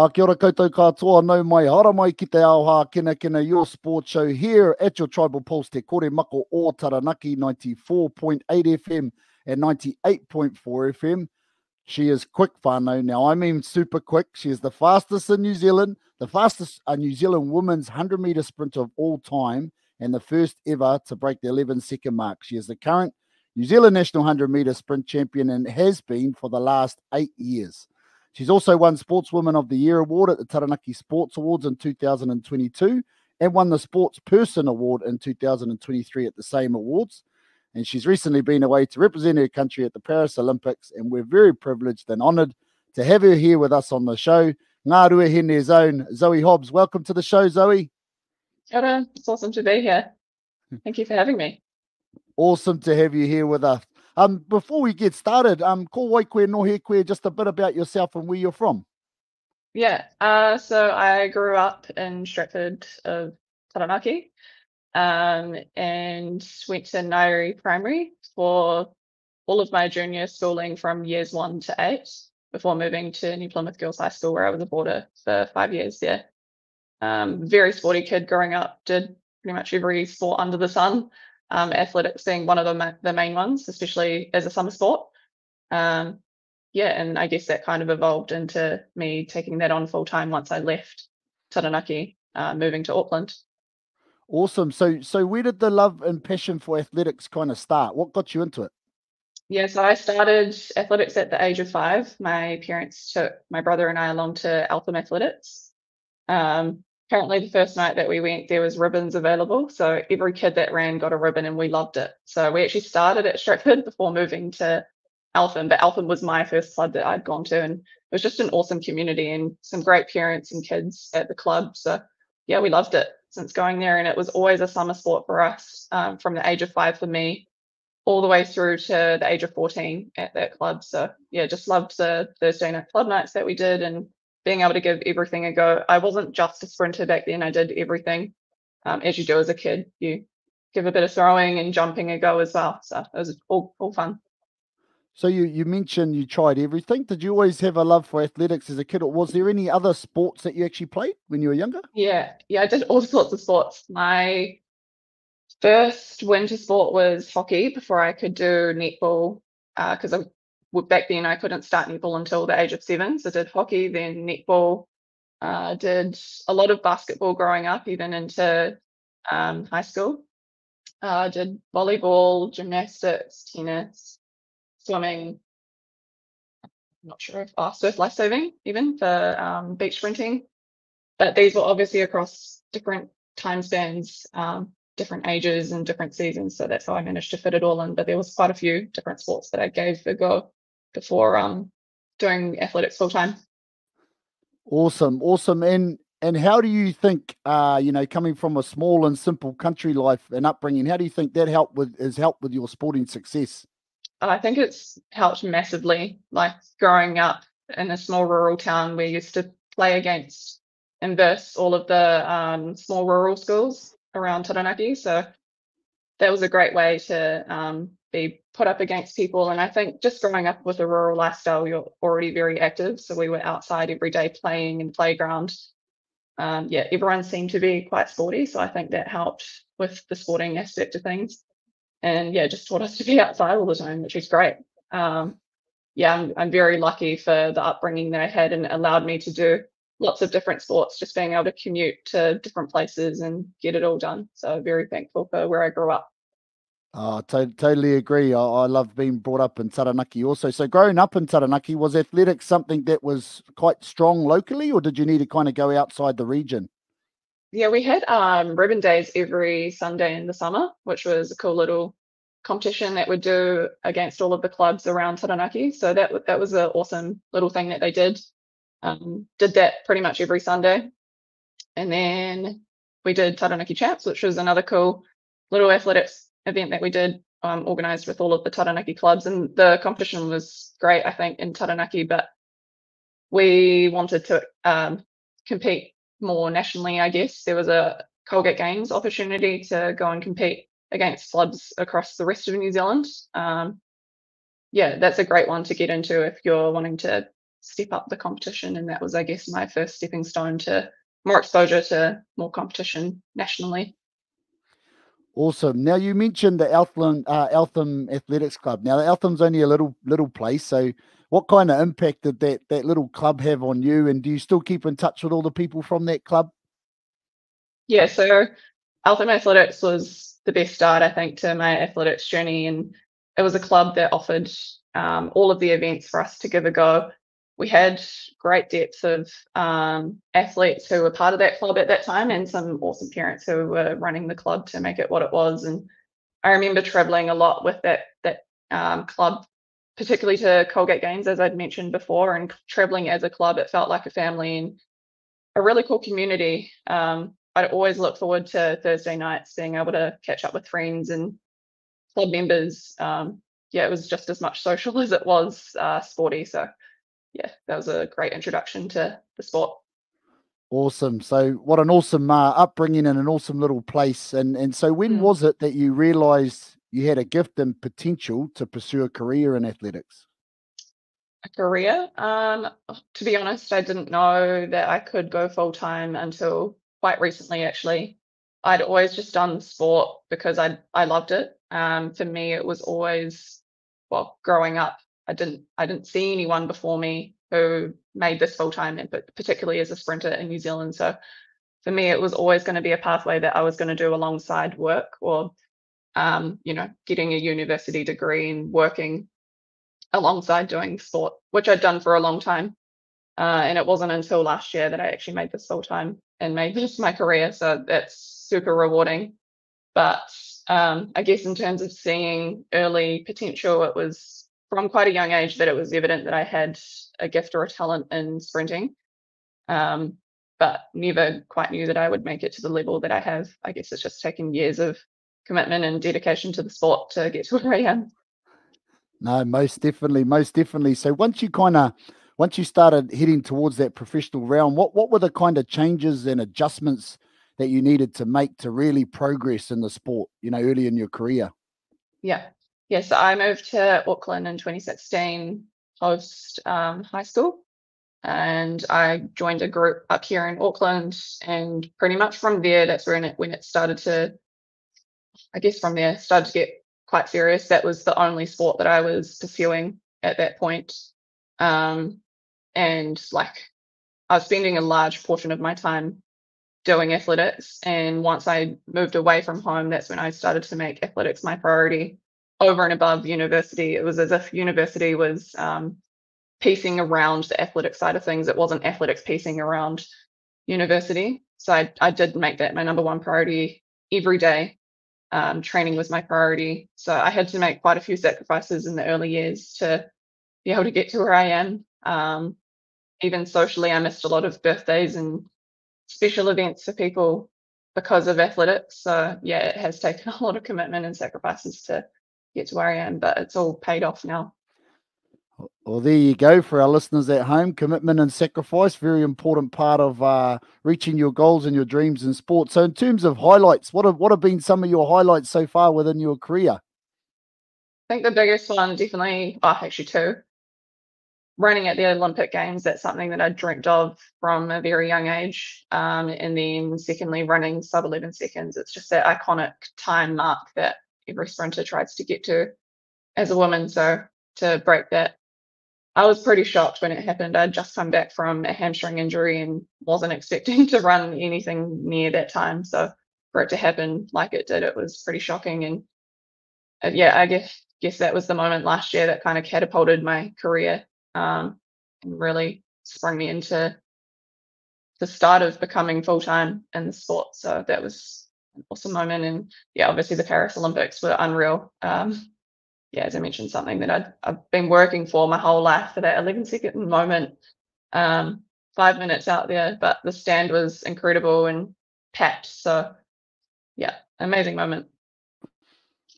Kia ora koutou katoa, no mai hara mai ki te Ao Hākinakina, your sports show here at your Tribal Pulse Te Kore Mako o Taranaki, 94.8 FM and 98.4 FM. She is quick whānau. Now, I mean super quick. She is the fastest in New Zealand, the fastest New Zealand women's 100-metre sprinter of all time, and the first ever to break the 11-second mark. She is the current New Zealand national 100-metre sprint champion and has been for the last 8 years. She's also won Sportswoman of the Year award at the Taranaki Sports Awards in 2022 and won the Sports Person Award in 2023 at the same awards. And she's recently been away to represent her country at the Paris Olympics, and we're very privileged and honoured to have her here with us on the show. Ngā Ruahine's own Zoe Hobbs. Welcome to the show, Zoe. Kia ora. It's awesome to be here. Thank you for having me. Awesome to have you here with us. Before we get started, ko wai koe nohe koe, just a bit about yourself and where you're from. Yeah, so I grew up in Stratford of Taranaki, and went to Ngā Primary for all of my junior schooling from years 1 to 8 before moving to New Plymouth Girls High School, where I was a boarder for 5 years there. Very sporty kid growing up, did pretty much every sport under the sun. Athletics being one of the main ones, especially as a summer sport. And I guess that kind of evolved into me taking that on full time once I left Taranaki, moving to Auckland. Awesome. So where did the love and passion for athletics kind of start? What got you into it? Yeah, so I started athletics at the age of 5. My parents took my brother and I along to Altham Athletics. Apparently the first night that we went, there was ribbons available. So every kid that ran got a ribbon and we loved it. So we actually started at Stratford before moving to Altham, but Altham was my first club that I'd gone to. And it was just an awesome community and some great parents and kids at the club. So yeah, we loved it since going there. And it was always a summer sport for us, from the age of 5 for me, all the way through to the age of 14 at that club. So yeah, just loved the Thursday night club nights that we did and being able to give everything a go. I wasn't just a sprinter back then. I did everything, as you do as a kid. You give a bit of throwing and jumping a go as well. So it was all fun. So you mentioned you tried everything. Did you always have a love for athletics as a kid, or was there any other sports that you actually played when you were younger? Yeah, I did all sorts of sports. My first winter sport was hockey before I could do netball, because back then I couldn't start netball until the age of 7. So I did hockey, then netball, did a lot of basketball growing up, even into high school. Did volleyball, gymnastics, tennis, swimming. I'm not sure if surf lifesaving even for beach sprinting. But these were obviously across different time spans, different ages and different seasons. So that's how I managed to fit it all in. But there was quite a few different sports that I gave a go before doing athletics full time. Awesome. And how do you think, coming from a small and simple country life and upbringing, how do you think that has helped with your sporting success? I think it's helped massively. Like growing up in a small rural town, we used to play against and versus all of the small rural schools around Taranaki. So that was a great way to be put up against people. And I think just growing up with a rural lifestyle, you're already very active. So we were outside every day playing in the playground. Everyone seemed to be quite sporty. So I think that helped with the sporting aspect of things. And just taught us to be outside all the time, which is great. I'm very lucky for the upbringing that I had, and it allowed me to do lots of different sports, just being able to commute to different places and get it all done. So very thankful for where I grew up. Totally agree. I love being brought up in Taranaki also. So growing up in Taranaki, was athletics something that was quite strong locally, or did you need to kind of go outside the region? Yeah, we had ribbon days every Sunday in the summer, which was a cool little competition that we'd do against all of the clubs around Taranaki. So that was an awesome little thing that they did. Did that pretty much every Sunday. And then we did Taranaki Champs, which was another cool little athletics event that we did, organised with all of the Taranaki clubs. And the competition was great, I think, in Taranaki, but we wanted to compete more nationally, I guess. There was a Colgate Games opportunity to go and compete against clubs across the rest of New Zealand. That's a great one to get into if you're wanting to step up the competition. And that was, I guess, my first stepping stone to more exposure to more competition nationally. Awesome. Now you mentioned the Eltham Athletics Club. Now the Eltham's only a little place. So what kind of impact did that little club have on you? And do you still keep in touch with all the people from that club? Yeah, so Eltham Athletics was the best start, I think, to my athletics journey. And it was a club that offered all of the events for us to give a go. We had great depth of athletes who were part of that club at that time, and some awesome parents who were running the club to make it what it was. And I remember traveling a lot with that club, particularly to Colgate Games, as I'd mentioned before, and traveling as a club. It felt like a family and a really cool community. I'd always look forward to Thursday nights, being able to catch up with friends and club members. Yeah, it was just as much social as it was sporty. So yeah, that was a great introduction to the sport. Awesome. So what an awesome upbringing in an awesome little place. And so when was it that you realized you had a gift and potential to pursue a career in athletics? A career? To be honest, I didn't know that I could go full time until quite recently, actually. I'd always just done sport because I loved it. For me, it was always, well, growing up, I didn't see anyone before me who made this full time, but particularly as a sprinter in New Zealand. So for me, it was always going to be a pathway that I was going to do alongside work, or getting a university degree and working alongside doing sport, which I'd done for a long time. And it wasn't until last year that I actually made this full time and made this my career. So that's super rewarding. But I guess in terms of seeing early potential, it was from quite a young age that it was evident that I had a gift or a talent in sprinting, but never quite knew that I would make it to the level that I have. I guess it's just taken years of commitment and dedication to the sport to get to where I am. No, most definitely, most definitely. So once you started heading towards that professional realm, what were the kind of changes and adjustments that you needed to make to really progress in the sport, early in your career? Yeah. Yes, I moved to Auckland in 2016 post high school, and I joined a group up here in Auckland, and pretty much from there, that's when it started to, I guess from there, started to get quite serious. That was the only sport that I was pursuing at that point. And like, I was spending a large portion of my time doing athletics. And once I moved away from home, that's when I started to make athletics my priority over and above university. It was as if university was piecing around the athletic side of things. It wasn't athletics piecing around university. So I did make that my number one priority every day. Training was my priority. So I had to make quite a few sacrifices in the early years to be able to get to where I am. Even socially, I missed a lot of birthdays and special events for people because of athletics. So yeah, it has taken a lot of commitment and sacrifices to get to where I am, but it's all paid off now. Well, there you go for our listeners at home. Commitment and sacrifice, very important part of reaching your goals and your dreams in sport. So in terms of highlights, what have been some of your highlights so far within your career? I think the biggest one, definitely, actually two. Running at the Olympic Games, that's something that I dreamt of from a very young age. And then secondly, running sub 11 seconds. It's just that iconic time mark that every sprinter tries to get to as a woman. So to break that, I was pretty shocked when it happened. I'd just come back from a hamstring injury and wasn't expecting to run anything near that time. So for it to happen like it did, it was pretty shocking. And yeah, I guess that was the moment last year that kind of catapulted my career, and really sprung me into the start of becoming full time in the sport. So that was an awesome moment. And yeah, obviously the Paris Olympics were unreal. Yeah, as I mentioned, something that I've been working for my whole life, for that 11-second moment, 5 minutes out there, but the stand was incredible and packed. So yeah, amazing moment.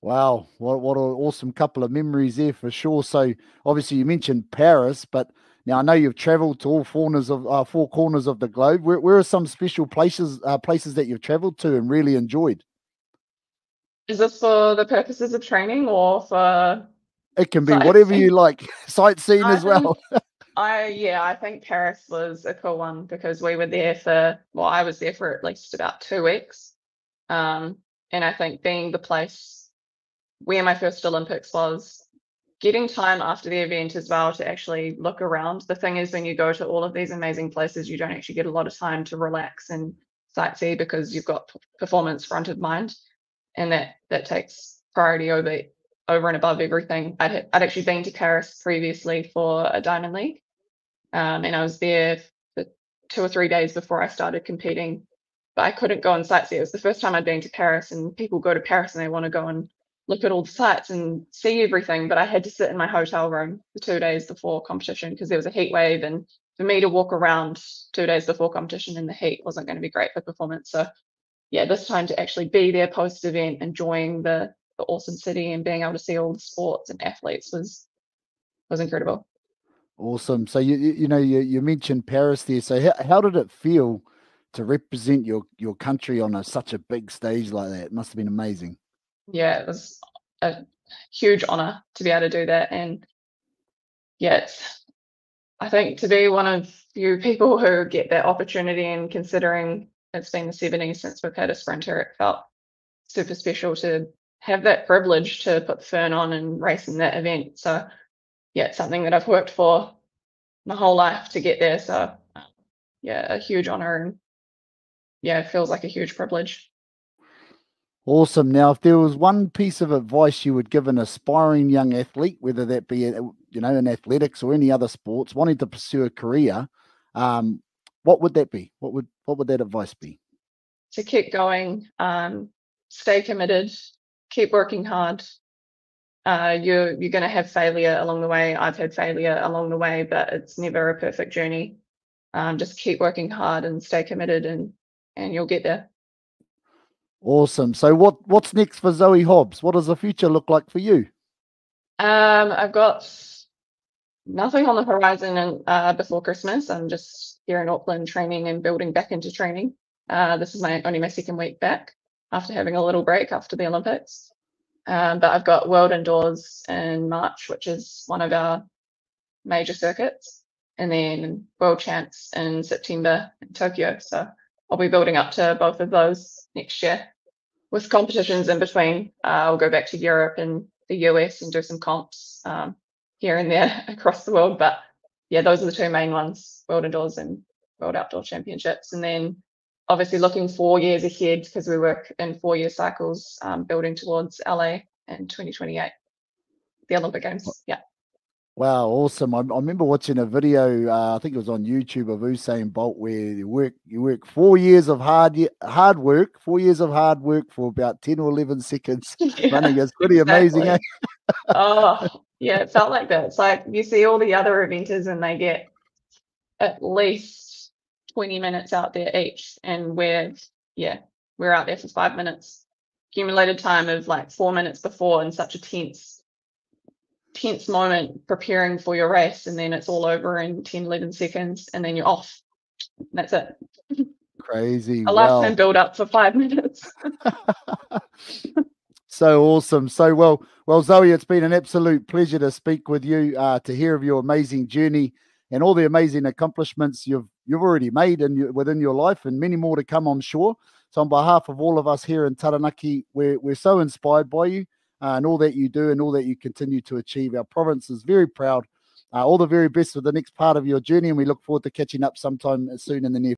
Wow, what an awesome couple of memories there for sure. So obviously you mentioned Paris, but now I know you've travelled to all four corners of the globe. Where are some special places that you've travelled to and really enjoyed? Is this for the purposes of training or for It can be whatever you like, sightseeing as Um, well. I think Paris was a cool one because we were there for, well, I was there for at least about 2 weeks. And I think being the place where my first Olympics was, getting time after the event as well to actually look around. The thing is, when you go to all of these amazing places, you don't actually get a lot of time to relax and sightsee because you've got performance front of mind, and that takes priority over and above everything. I'd actually been to Paris previously for a Diamond League, and I was there for 2 or 3 days before I started competing, but I couldn't go and sightsee. It was the first time I'd been to Paris, and people go to Paris and they want to go and look at all the sites and see everything, but I had to sit in my hotel room for 2 days before competition because there was a heat wave, and for me to walk around 2 days before competition in the heat wasn't going to be great for performance. So yeah, this time to actually be there post event, enjoying the awesome city and being able to see all the sports and athletes was incredible. Awesome. So you mentioned Paris there. So how did it feel to represent your country on such a big stage like that? It must have been amazing. Yeah, it was a huge honor to be able to do that. And yeah, I think to be one of few people who get that opportunity, and considering it's been the 70s since we've had a sprinter, it felt super special to have that privilege to put the fern on and race in that event. So yeah, it's something that I've worked for my whole life to get there. So yeah, a huge honor, and yeah, it feels like a huge privilege. Awesome. Now, if there was one piece of advice you would give an aspiring young athlete, whether that be, in athletics or any other sports, wanting to pursue a career, what would that be? What would that advice be? To keep going, stay committed, keep working hard. You're going to have failure along the way. I've had failure along the way, but it's never a perfect journey. Just keep working hard and stay committed, and you'll get there. Awesome. So what's next for Zoe Hobbs? What does the future look like for you? I've got nothing on the horizon before Christmas. I'm just here in Auckland training and building back into training. This is only my second week back after having a little break after the Olympics. But I've got World Indoors in March, which is one of our major circuits, and then World Champs in September in Tokyo. So I'll be building up to both of those next year, with competitions in between. I'll go back to Europe and the US and do some comps here and there across the world. But yeah, those are the two main ones, World Indoors and World Outdoor Championships. And then obviously looking 4 years ahead, because we work in 4-year cycles, building towards LA in 2028, the Olympic Games. Yeah. Wow, awesome. I remember watching a video, I think it was on YouTube, of Usain Bolt, where you work 4 years of hard work, 4 years of hard work for about 10 or 11 seconds running. It's pretty amazing, eh? Oh, yeah, it felt like that. It's like you see all the other eventers and they get at least 20 minutes out there each, and we're out there for 5 minutes. Accumulated time of like 4 minutes before, in such a tense moment preparing for your race, and then it's all over in 10-11 seconds, and then you're off. That's it. Crazy. A lifetime build up for 5 minutes. So awesome. So well, Zoe, it's been an absolute pleasure to speak with you, to hear of your amazing journey and all the amazing accomplishments you've already made within your life, and many more to come, I'm sure. So on behalf of all of us here in Taranaki, we're so inspired by you and all that you do and all that you continue to achieve. Our province is very proud. All the very best for the next part of your journey, and we look forward to catching up sometime soon in the near